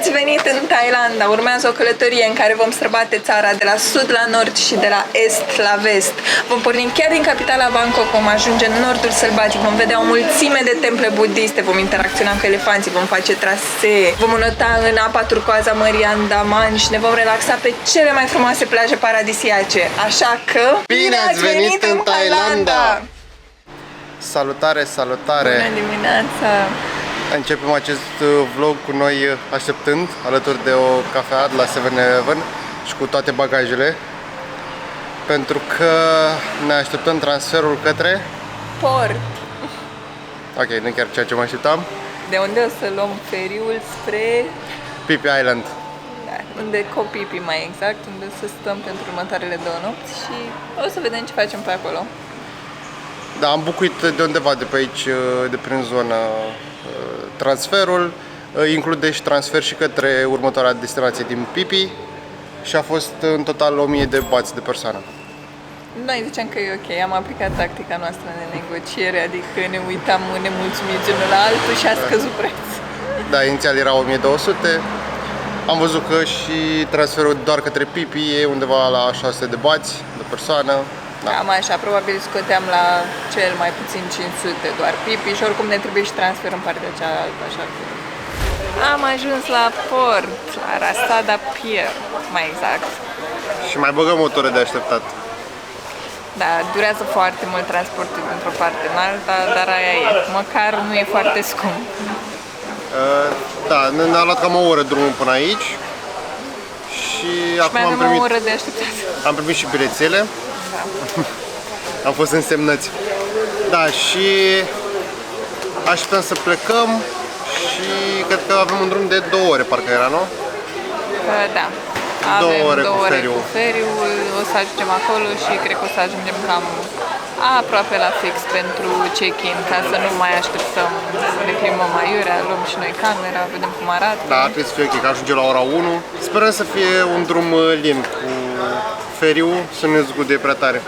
ați venit în Thailanda! Urmează o călătorie în care vom străbate țara de la sud la nord și de la est la vest. Vom porni chiar din capitala Bangkok, vom ajunge în nordul sălbatic, vom vedea o mulțime de temple budiste, vom interacționa cu elefanții, vom face trasee, vom înota în apa turcoază a Mării Andaman și ne vom relaxa pe cele mai frumoase plaje paradisiace. Așa că... Bine ați venit în Thailanda! Salutare, salutare! Bună dimineața! Începem acest vlog cu noi așteptând alături de o cafea de la 7-Eleven și cu toate bagajele, pentru că ne așteptăm transferul către Port! Ok, nu chiar ceea ce mă așteptam. De unde o să luăm feriul spre... Phi Phi Island. Da, unde Koh Phi Phi mai exact, unde să stăm pentru următoarele 2 nopți și o să vedem ce facem pe acolo. Da, am bucuit de undeva de pe aici, de prin zonă, transferul. Include și transfer și către următoarea destinație din Phi Phi și a fost în total 1000 de bați de persoană. Noi zicem că e ok, am aplicat tactica noastră de negociere, adică ne uitam nemulțumiți unul la altul și a scăzut prețul. Da, inițial era 1200. Am văzut că și transferul doar către Phi Phi e undeva la 600 de bați de persoană. Da. Cam așa, probabil scoteam la cel mai puțin 500 doar Phi Phi și oricum ne trebuie și transfer în partea cealaltă, așa că... Am ajuns la port, la Rasada Pier, mai exact. Și mai băgăm o tură de așteptat. Da, durează foarte mult transportul dintr-o parte în alta, dar aia e. Măcar nu e foarte scump. Da, ne-a luat cam o oră drumul până aici. Și acum mai am avem primit, o oră de așteptat. am primit și bilețele. Da. Am fost însemnați. Da, și așteptăm să plecăm și cred că avem un drum de 2 ore, parcă era, nu? Da. 2 ore avem 2 cu ore feriul. cu feriul, o să ajungem acolo și cred că o să ajungem cam aproape la fix pentru check-in, ca să nu mai așteptăm să ne plimbăm aiurea, luăm și noi camera, vedem cum arată. Da, trebuie să fie ok, că ajungem la ora 1. Sperăm să fie un drum lin cu feriul, să nu ne zgude prea tare.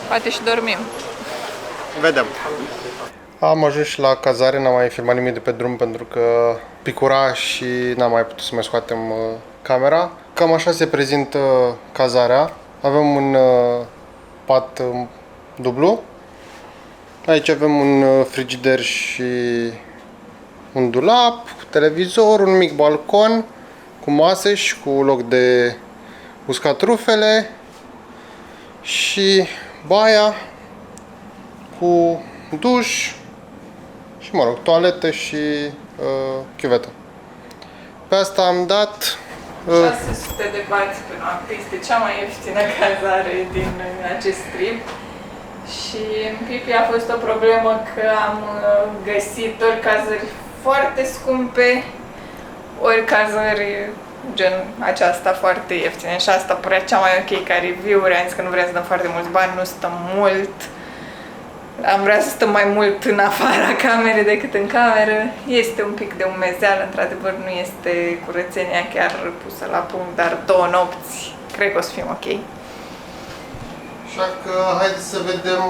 Poate și dormim. Vedem. Am ajuns și la cazare, n-am mai filmat nimic de pe drum pentru că picura și n-am mai putut să mai scoatem camera. Cam așa se prezintă cazarea. Avem un pat dublu. Aici avem un frigider și un dulap, cu televizor, un mic balcon cu mase și cu loc de uscat rufele și baia cu duș și, mă rog, toaletă și chiuvetă. Pe asta am dat 600 de bați pe noapte, este cea mai ieftină cazare din acest trip. Și în Phi Phi a fost o problemă că am găsit ori cazări foarte scumpe, ori cazări gen aceasta foarte ieftine. Și asta părea cea mai ok ca review-uri. Am zis că nu vrem să dăm foarte mulți bani, nu stăm mult. Am vrea să stăm mai mult în afara camerei decât în cameră. Este un pic de umezeală, într-adevăr nu este curățenia chiar pusă la punct, dar 2 nopți cred că o să fim ok. Așa că haideți să vedem.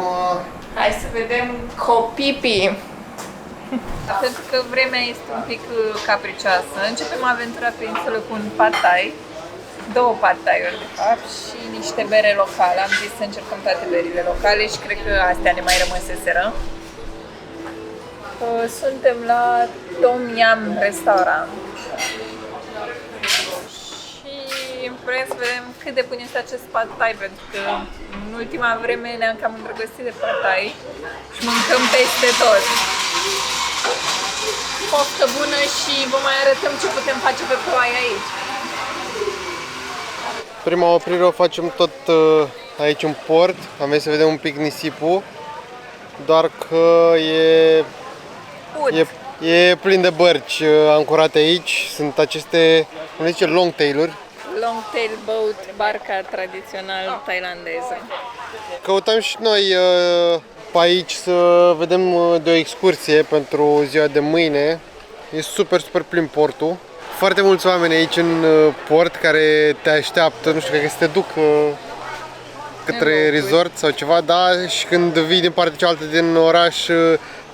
Hai să vedem Koh Phi Phi. Pentru că vremea este un pic capricioasă. Începem aventura pe insulă cu un pad thai, 2 pad thai-uri de fapt și niște bere locale. Am zis să încercăm toate berile locale și cred că astea ne mai rămăseseră. Suntem la Tom Yum Restaurant. Vrem să vedem cât de bun este acest pad thai, pentru că în ultima vreme ne-am cam îndrăgostit de pad thai și mâncăm peste tot. Poftă bună și vă mai arătăm ce putem face pe ploaie aici. Prima oprire o facem tot aici în port. Am venit să vedem un pic nisipul, doar că e plin de bărci ancorate aici. Sunt aceste, cum zice, long tail-uri. Long tail boat, barca tradițional thailandeză. Căutăm și noi pe aici să vedem de o excursie pentru ziua de mâine. E super plin portul. Foarte mulți oameni aici în port care te așteaptă, nu știu, cred că să te duc către resort sau ceva, da, și când vii din partea cealaltă din oraș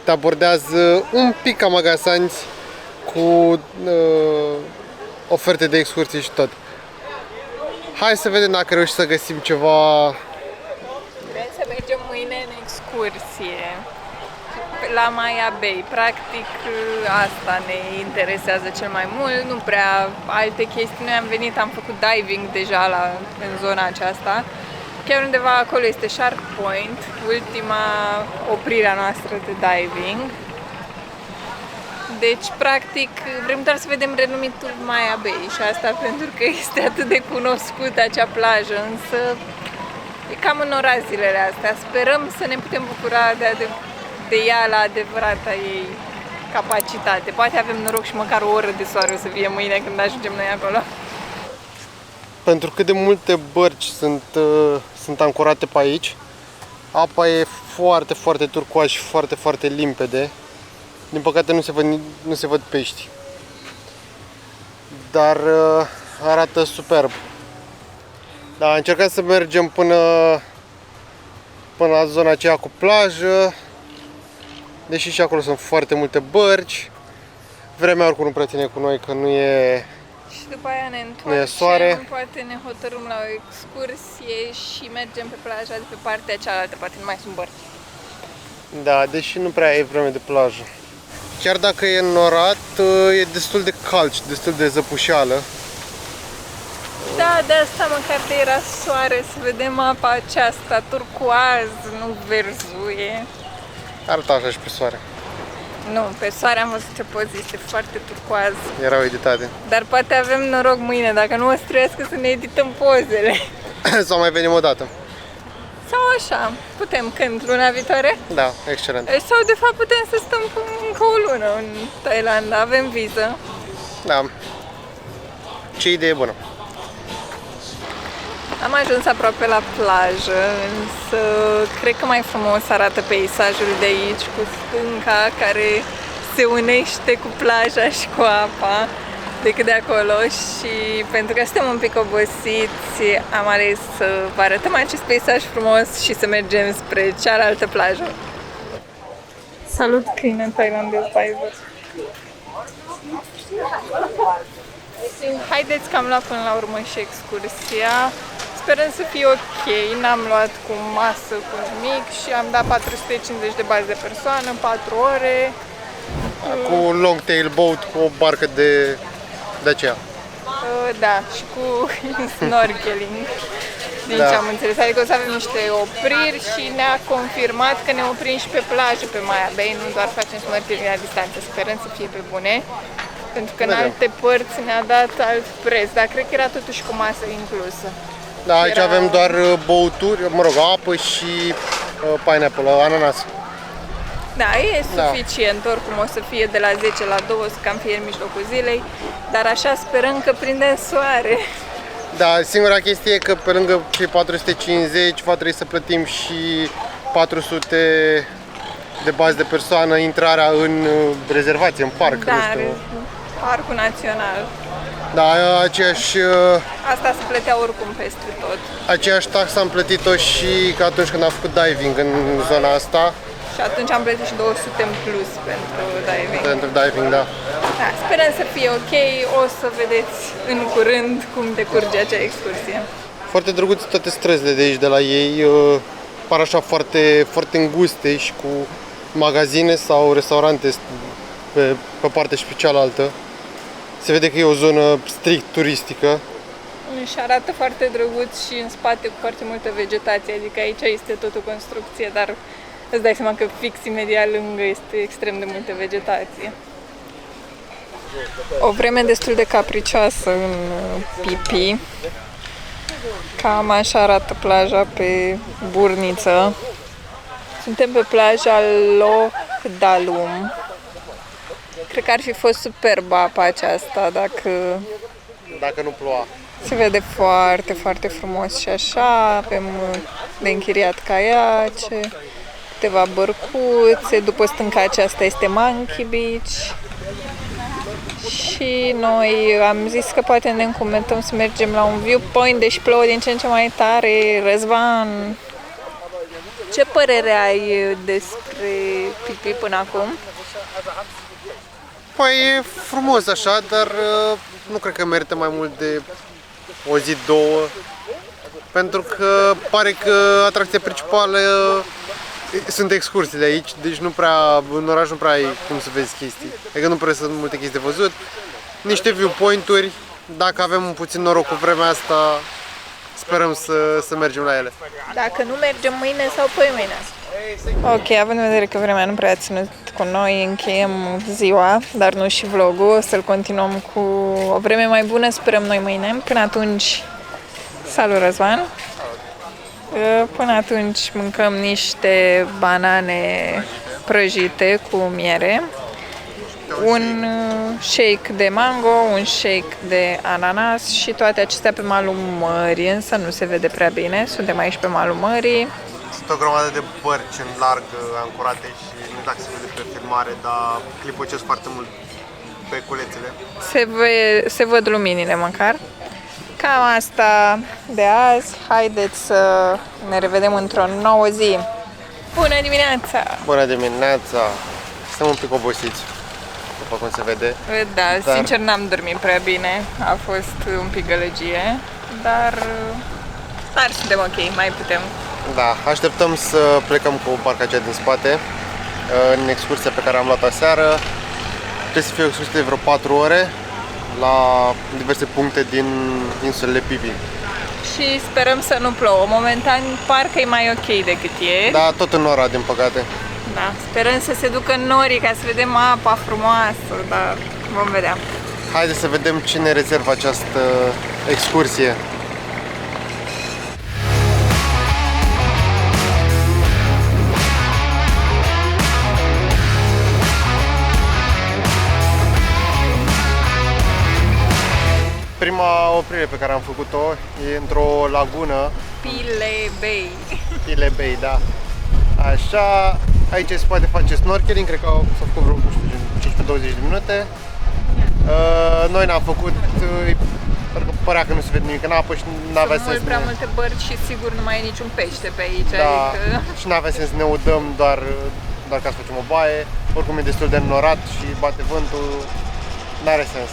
te abordează un pic cam agasanți cu oferte de excursii și tot. Hai să vedem dacă reușim să găsim ceva. Vrem să mergem mâine în excursie la Maya Bay. Practic asta ne interesează cel mai mult, nu prea alte chestii. Noi am venit, am făcut diving deja în zona aceasta. Chiar undeva acolo este Shark Point, ultima oprire a noastră de diving. Deci, practic, vrem doar să vedem renumitul Maya Bay și asta pentru că este atât de cunoscută acea plajă, însă e cam în ora zilele astea. Sperăm să ne putem bucura de ea la adevărata ei capacitate. Poate avem noroc și măcar o oră de soare o să fie mâine când ajungem noi acolo. Pentru cât de multe bărci sunt ancorate pe aici, apa e foarte, foarte turcoasă și foarte, foarte limpede. Din păcate nu se văd pești. Dar arată superb. Da, încercăm să mergem până la zona aceea cu plajă. Deși și acolo sunt foarte multe bărci. Vremea oricum nu prea ține cu noi, că nu e. Și după aia ne Nu e soare. întoarcem, poate ne hotărâm la o excursie și mergem pe plaja de pe partea cealaltă, poate nu mai sunt bărci. Da, deși nu prea e vreme de plajă. Chiar dacă e înnorat, e destul de cald și destul de zăpușeală. Da, de asta măcar de era soare, să vedem apa aceasta turcoaz, nu verzuie. Arăta așa și pe soare. Nu, pe soare am văzut ce poze, este foarte turcoaz. Erau editate. Dar poate avem noroc mâine, dacă nu o să trebuiască să ne edităm pozele. Sau mai venim o dată. Sau așa, putem când? Luna viitoare? Da, excelent. Sau de fapt putem să stăm încă o lună în Thailanda, avem viză. Da. Ce idee bună. Am ajuns aproape la plajă, însă cred că mai frumos arată peisajul de aici, cu stânca care se unește cu plaja și cu apa, decât de acolo. Și pentru că suntem un pic obosiți, am ales să vă arătăm acest peisaj frumos și să mergem spre cealaltă plajă. Salut, câine thailandez Piper! Haideți că am luat până la urmă și excursia. Sperăm să fie ok, n-am luat cu masă, cu nimic și am dat 450 de bazi de persoană, 4 ore. Cu long tail boat, cu o barcă de aceea. Da, și cu snorkeling, din ce am înțeles. Adică o să avem niște opriri și ne-a confirmat că ne oprim și pe plajă, pe Maya Bay, nu doar facem snorkeling la distanță. Sperăm să fie pe bune, pentru că în alte părți ne-a dat alt preț, dar cred că era totuși cu masă inclusă. Da, aici avem doar băuturi, mă rog, apă și pineapple, ananas. Da, e suficient, oricum o să fie de la 10 la 2, o să cam fie în mijlocul zilei, dar așa sperăm că prinde soare. Da, singura chestie e că pe lângă cei 450 va trebui să plătim și 400 de bazi de persoană intrarea în rezervație, în parc, Da, nu știu. Parcul Național. Da, Asta se plătea oricum peste tot. aceeași taxă am plătit-o și ca atunci când am făcut diving în zona asta. Și atunci am plătit și 200 în plus pentru diving. Pentru diving, da. Da, sperăm să fie ok, o să vedeți în curând cum decurge acea excursie. Foarte drăguț toate străzile de aici, de la ei. Par așa foarte, foarte înguste și cu magazine sau restaurante pe partea și pe cealaltă. Se vede că e o zonă strict turistică. Și arată foarte drăguț și în spate cu foarte multă vegetație, adică aici este tot o construcție, dar îți dai seama că fix imediat lângă este extrem de multă vegetație. O vreme destul de capricioasă în Phi. Cam așa arată plaja pe Burniță. Suntem pe plaja Loch Dalum. Cred că ar fi fost superbă apa aceasta Dacă nu ploua. se vede foarte, foarte frumos și așa. Avem de închiriat caiace, câteva bărcuțe. După stânca aceasta este Monkey Beach. Și noi am zis că poate ne încumetăm să mergem la un viewpoint, deși plouă din ce în ce mai tare. Răzvan, ce părere ai despre Phi până acum? Păi e frumos așa, dar nu cred că merită mai mult de o zi, două. Pentru că pare că atracția principală sunt excursiile aici, deci nu prea, în oraș nu prea ai cum să vezi chestii. Adică nu prea sunt multe chestii de văzut. Niște viewpoint-uri, dacă avem puțin noroc cu vremea asta, sperăm să mergem la ele. Dacă nu mergem mâine sau poimâine. Ok, având în vedere că vremea nu prea a ținut cu noi, încheiem ziua, dar nu și vlogul. O să-l continuăm cu o vreme mai bună, sperăm noi mâine. Până atunci, salut Răzvan! Până atunci mâncăm niște banane prăjite cu miere, un shake de mango, un shake de ananas și toate acestea pe malul mării, însă nu se vede prea bine, suntem aici pe malul mării. Sunt o grămadă de bărci în larg ancorate și nu știu dacă se vede pe filmare, dar clipocesc foarte mult pe culețele. Se văd luminile măcar. Cam asta de azi. Haideți să ne revedem într-o nouă zi. Bună dimineața! Bună dimineața! Suntem un pic obosiți, după cum se vede. Da, sincer n-am dormit prea bine. A fost un pic gălăgie, dar suntem ok, mai putem. Da, așteptăm să plecăm cu barca aceea din spate în excursia pe care am luat aseară. Trebuie să fie o excursie de vreo 4 ore la diverse puncte din insulele Pipi. Și sperăm să nu plouă. Momentan parcă e mai ok decât e. Da, tot în ora, din păcate. Da, sperăm să se ducă norii ca să vedem apa frumoasă, dar vom vedea. Haideți să vedem cine rezervă această excursie. Prima oprire pe care am făcut-o e într-o lagună. Pile Bay. Pile Bay, da. Așa, aici se poate face snorkeling, cred că s-a făcut vreo, nu știu, 15-20 de minute. Noi n-am făcut, pentru că părea că nu se vede nimic în apă și n-avea sens. Sunt prea multe bărci și sigur nu mai e niciun pește pe aici. Da, adică... și n-avea sens să ne udăm doar ca să facem o baie. Oricum e destul de înnorat și bate vântul, n-are sens.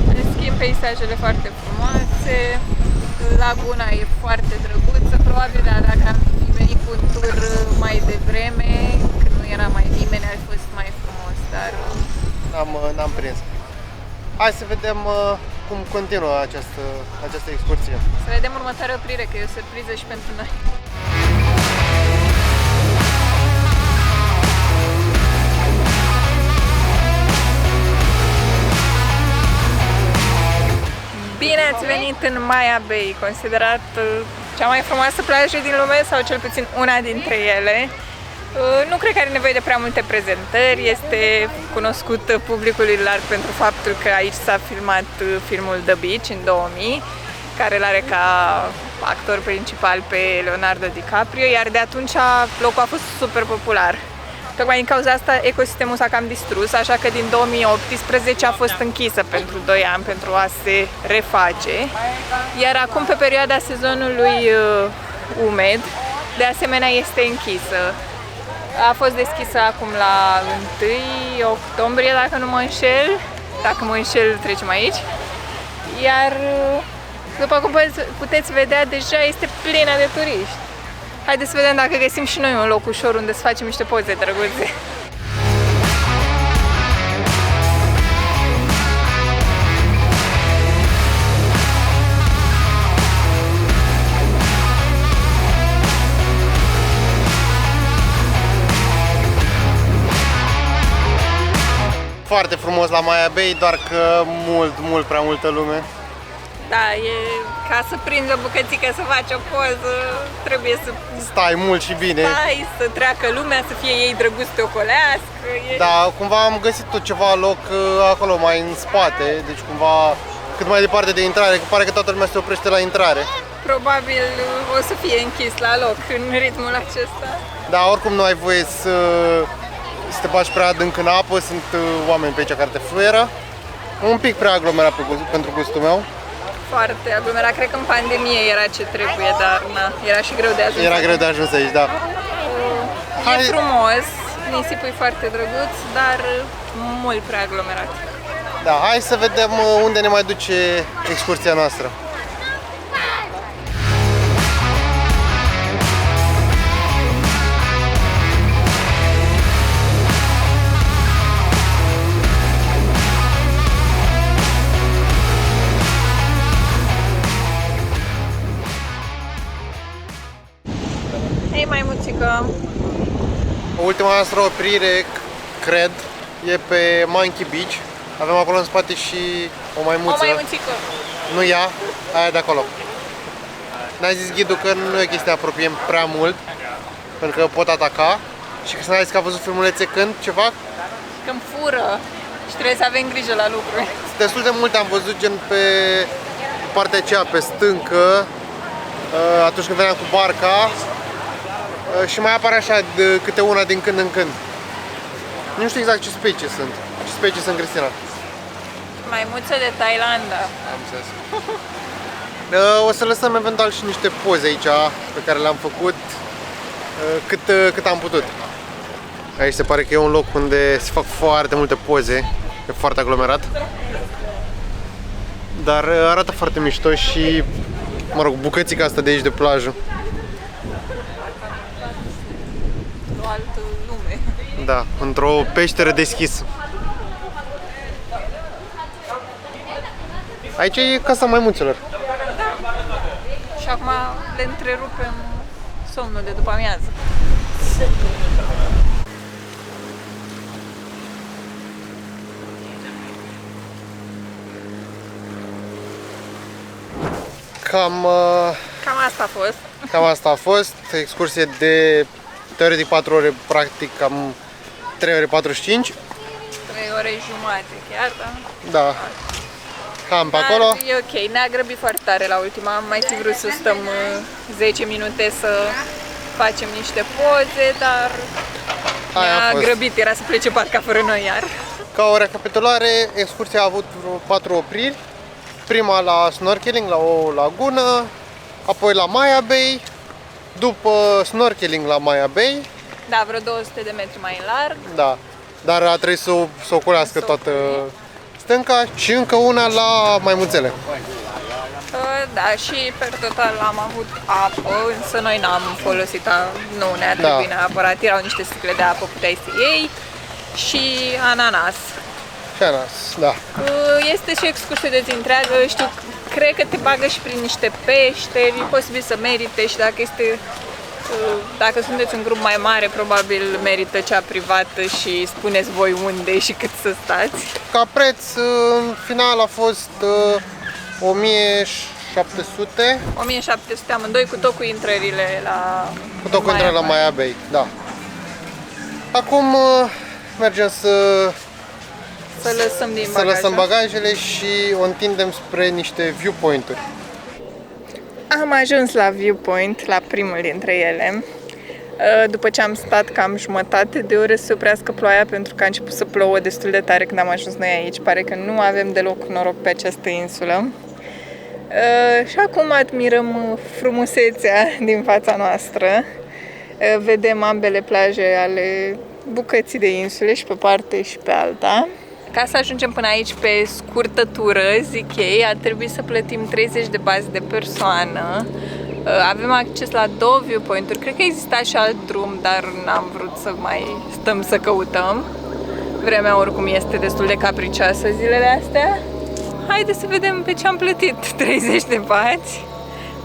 În schimb, peisajele foarte frumoase, laguna e foarte drăguță, probabil dacă am fi venit cu un tur mai devreme, când nu era mai nimeni, ar fi fost mai frumos, dar... N-am prins. Hai să vedem cum continuă această excursie. Să vedem următoarea oprire, că e o surpriză și pentru noi. Bine ați venit în Maya Bay, considerat cea mai frumoasă plajă din lume, sau cel puțin una dintre ele. Nu cred că are nevoie de prea multe prezentări, este cunoscut publicului larg pentru faptul că aici s-a filmat filmul The Beach în 2000, care îl are ca actor principal pe Leonardo DiCaprio, iar de atunci locul a fost super popular. Tocmai din cauza asta ecosistemul s-a cam distrus, așa că din 2018 a fost închisă pentru 2 ani pentru a se reface. Iar acum, pe perioada sezonului umed, de asemenea este închisă. A fost deschisă acum la 1 octombrie, dacă nu mă înșel. Dacă mă înșel, trecem aici. Iar, după cum puteți vedea, deja este plină de turiști. Haideți să vedem dacă găsim și noi un loc ușor unde să facem niște poze drăguțe. Foarte frumos la Maya Bay, doar că mult prea multă lume. Da, ca să prinzi o bucățică să faci o poză, trebuie să stai mult și bine. Stai, să treacă lumea, să fie ei drăguți, te ocolească. Da, cumva am găsit tot ceva loc acolo, mai în spate, deci cumva cât mai departe de intrare, că pare că toată lumea se oprește la intrare. Probabil o să fie închis la loc în ritmul acesta. Da, oricum nu ai voie să te bagi prea adânc în apă, sunt oameni pe aici care te fluieră. Un pic prea aglomerat pentru gustul meu. Foarte aglomerat, cred că în pandemie era ce trebuie, dar na, era și greu de ajuns. Era greu de ajuns aici, da. E frumos, nisipul e foarte drăguț, dar mult prea aglomerat. Da, hai să vedem unde ne mai duce excursia noastră. Hei, maimuțică! Ultima noastră oprire, cred, e pe Monkey Beach. Avem acolo în spate și o maimuță. O maimuțică! Nu ea, aia de acolo. Ne-a zis ghidul că nu e chestia apropiem prea mult, pentru că pot ataca. Și că s-a zis că a văzut filmulețe când, ce fac? Când fură și trebuie să avem grijă la lucruri. Destul de multe am văzut, gen pe partea aceea, pe stâncă, atunci când veneam cu barca. Și mai apare așa de câte una din când în când. Nu știu exact ce specie sunt. Ce specie sunt, Cristina? Maimuță de Thailanda. Am înțeles. O să lăsăm eventual și niște poze aici pe care le-am făcut cât am putut. Aici se pare că e un loc unde se fac foarte multe poze. E foarte aglomerat. Dar arată foarte mișto și, mă rog, bucățica asta de aici de plajă. O altă lume. Da, într-o peșteră deschisă. Aici e casa maimuțelor. Și acum le întrerupem somnul de după amiază. Cam asta a fost. Cam asta a fost. Excursie de teoretic 4 ore, practic cam 3 ore 45. 3 ore jumate chiar, da? Da. Cam pe Dar acolo. e ok, ne-a grăbit foarte tare la ultima. Am mai fi vrut să stăm 10 minute să facem niște poze, dar ne-a grăbit, era să plece barca fără noi iar. Ca o recapitulare, excursia a avut vreo 4 opriri. Prima la snorkeling la o lagună, apoi la Maya Bay, după snorkeling la Maya Bay. Da, vreo 200 de metri mai larg. Da, dar a trebuit să ocolească toată stânca și încă una la maimuțele. Da, și per total am avut apă, însă noi n-am folosit, nu ne-a trebuit neapărat, erau niște sticle de apă, puteai să iei, și ananas. Și ananas, da. Este și o excursie de zi întreagă, știu, cred că te bagă și prin niște peșteri, e posibil să merite și dacă sunteți un grup mai mare, probabil merită cea privată și spuneți voi unde și cât să stați. Ca preț, în final a fost 1700. 1700 amândoi, cu tot cu intrările la Cu tot cu intrările la Maya Bay, da. Acum mergem să lăsăm bagajele și o întindem spre niște viewpoint-uri. Am ajuns la viewpoint, la primul dintre ele, după ce am stat cam jumătate de oră să se oprească ploaia, pentru că a început să plouă destul de tare când am ajuns noi aici. Pare că nu avem deloc noroc pe această insulă. Și acum admirăm frumusețea din fața noastră. Vedem ambele plaje ale bucății de insule, și pe parte și pe alta. Ca să ajungem până aici pe scurtătură, zic ei, a trebuit să plătim 30 de bazi de persoană. Avem acces la 2 viewpoint-uri. Cred că exista și alt drum, dar n-am vrut să mai stăm să căutăm. Vremea oricum este destul de capricioasă zilele astea. Haideți să vedem pe ce am plătit. 30 de bați.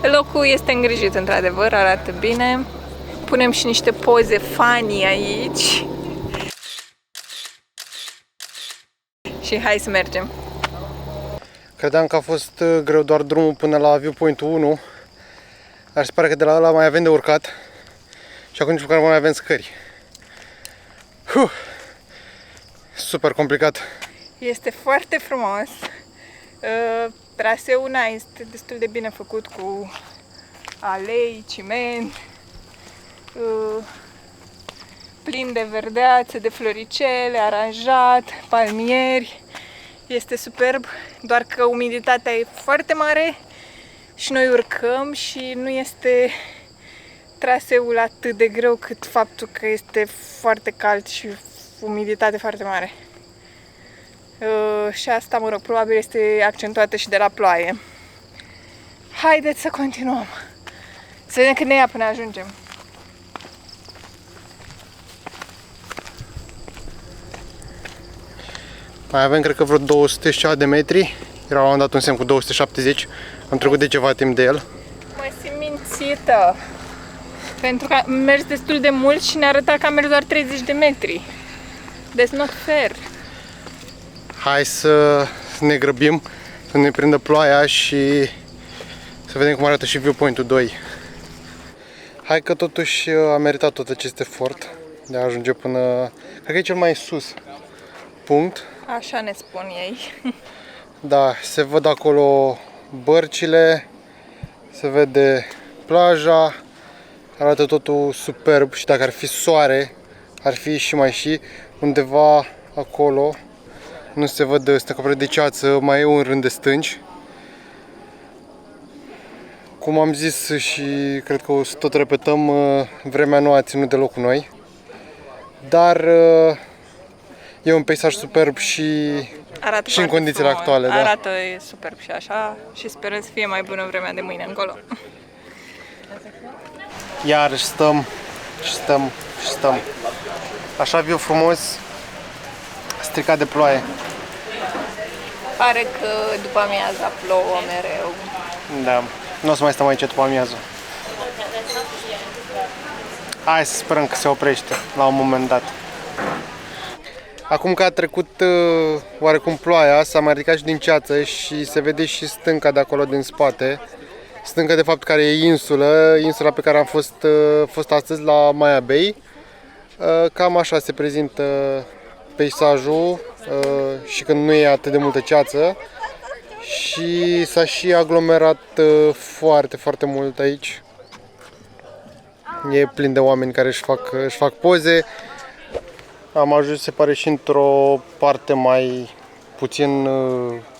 Locul este îngrijit, într-adevăr, arată bine. Punem și niște poze funny aici. Și hai să mergem. Credeam că a fost greu doar drumul până la viewpoint-ul 1. Dar se pare că de la ăla mai avem de urcat. Și acum nici măcar mai avem scări. Super complicat. Este foarte frumos. Traseul este destul de bine făcut, cu alei, ciment, plin de verdeață, de floricele, aranjat, palmieri. Este superb, doar că umiditatea e foarte mare și noi urcăm și nu este traseul atât de greu cât faptul că este foarte cald și umiditate foarte mare. Și asta, mă rog, probabil este accentuată și de la ploaie. Haideți să continuăm. Să vedem cât ne ia până ajungem. Mai avem, cred că vreo 200 și ceva de metri. Era la un dat un semn cu 270. Am trecut de ceva timp de el. Mă simt mințită. Pentru că am mers destul de mult și ne arăta că am mers doar 30 de metri. That's not fair. Hai să ne grăbim, să ne prindă ploaia și să vedem cum arată și viewpoint-ul 2. Hai că totuși a meritat tot acest efort de a ajunge până, cred că e cel mai sus punct. Așa ne spun ei. Da, se văd acolo bărcile, se vede plaja, arată totul superb și dacă ar fi soare, ar fi și mai și undeva acolo. Nu se văd, este acoperit de ceață, mai e un rând de stânci. Cum am zis și cred că o să tot repetăm, vremea nu a ținut deloc cu noi. Dar e un peisaj superb și Arată în condițiile frumos. actuale. Da. Arată superb și așa și sperăm să fie mai bună vremea de mâine încolo. Iar stăm și stăm și stăm. Așa viu frumos, stricat de ploaie. Pare că după amiaza plouă mereu. Da, nu o să mai stăm aici după amiază. Hai să sperăm că se oprește la un moment dat. Acum că a trecut oarecum ploaia, s-a mai ridicat și din ceață și se vede și stânca de acolo din spate. Stânca de fapt care e insula pe care am fost astăzi la Maya Bay. Cam așa se prezintă peisajul și când nu e atât de multă ceață. Și s-a și aglomerat foarte, foarte mult aici. E plin de oameni care își fac poze. Am ajuns, se pare, și într-o parte mai puțin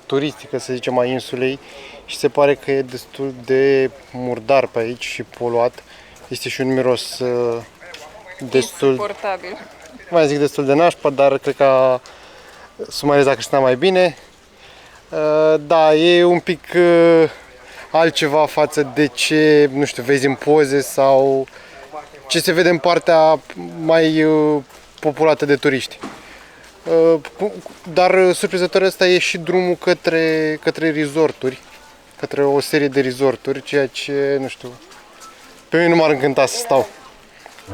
turistică, să zicem, a insulei și se pare că e destul de murdar pe aici și poluat. Este și un miros destul, Insuportabil. mai zic destul de nașpa, dar cred că sumarizat că știa mai bine. Da, e un pic altceva față de ce, nu știu, vezi în poze sau ce se vede în partea mai populată de turiști. Dar surprinzător ăsta e și drumul către resorturi, către o serie de resorturi, ceea ce, nu știu, pe mine nu m-ar încânta să stau.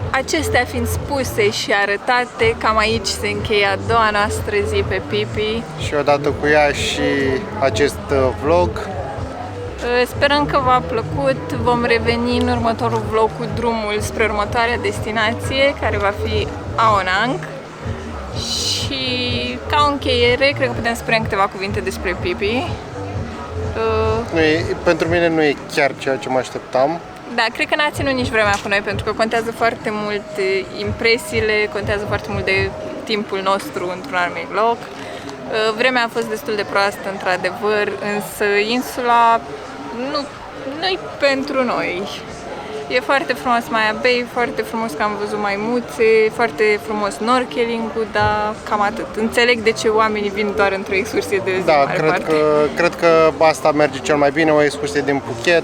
Acestea fiind spuse și arătate, cam aici se încheie a doua noastră zi pe Pipi. Și odată cu ea și acest vlog. Sperăm că v-a plăcut. Vom reveni în următorul vlog cu drumul spre următoarea destinație, care va fi Aonang. Și ca o încheiere, cred că putem spune câteva cuvinte despre Pipi. Pentru mine nu e chiar ceea ce mă așteptam. Da, cred că n-a ținut nici vremea cu noi, pentru că contează foarte mult impresiile, contează foarte mult de timpul nostru într-un anumit loc. Vremea a fost destul de proastă, într-adevăr, însă insula nu-i pentru noi. E foarte frumos Maya Bay, foarte frumos că am văzut maimuțe, foarte frumos snorkeling-ul, dar cam atât. Înțeleg de ce oamenii vin doar într-o excursie de zi mare parte. Cred că asta merge cel mai bine, o excursie din Phuket.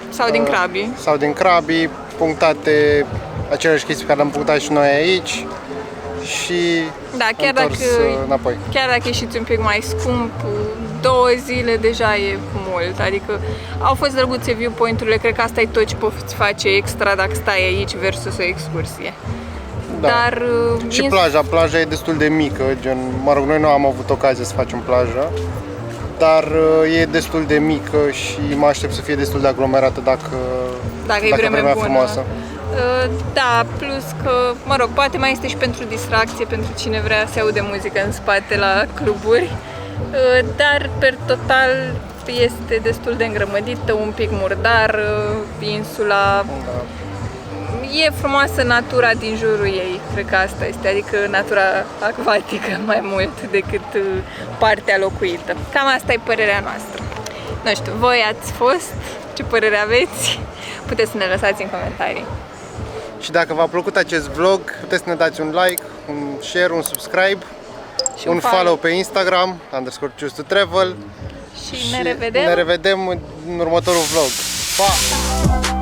Sau din Krabi. Sau din Krabi, punctate aceleași chestii pe care le-am punctat și noi aici. Și da, chiar dacă ieșiți un pic mai scump, 2 zile deja e mult, adică au fost drăguțe viewpoint-urile, cred că asta e tot ce poți face extra dacă stai aici versus o excursie. Da. Dar și plaja e destul de mică, gen, mă rog, noi nu am avut ocazia să facem plajă, dar e destul de mică și mă aștept să fie destul de aglomerată dacă e vremea frumoasă. Da, plus că, mă rog, poate mai este și pentru distracție, pentru cine vrea să aude muzică în spate la cluburi, dar per total este destul de îngrămădită, un pic murdar, insula. Da. E frumoasă natura din jurul ei, cred că asta este, adică natura acvatică mai mult decât partea locuită. Cam asta e părerea noastră. Nu știu, voi ați fost? Ce părere aveți? Puteți să ne lăsați în comentarii. Și dacă v-a plăcut acest vlog, puteți să ne dați un like, un share, un subscribe Și un follow pe Instagram, _choose2travel. Și ne revedem. Ne revedem în următorul vlog. Pa!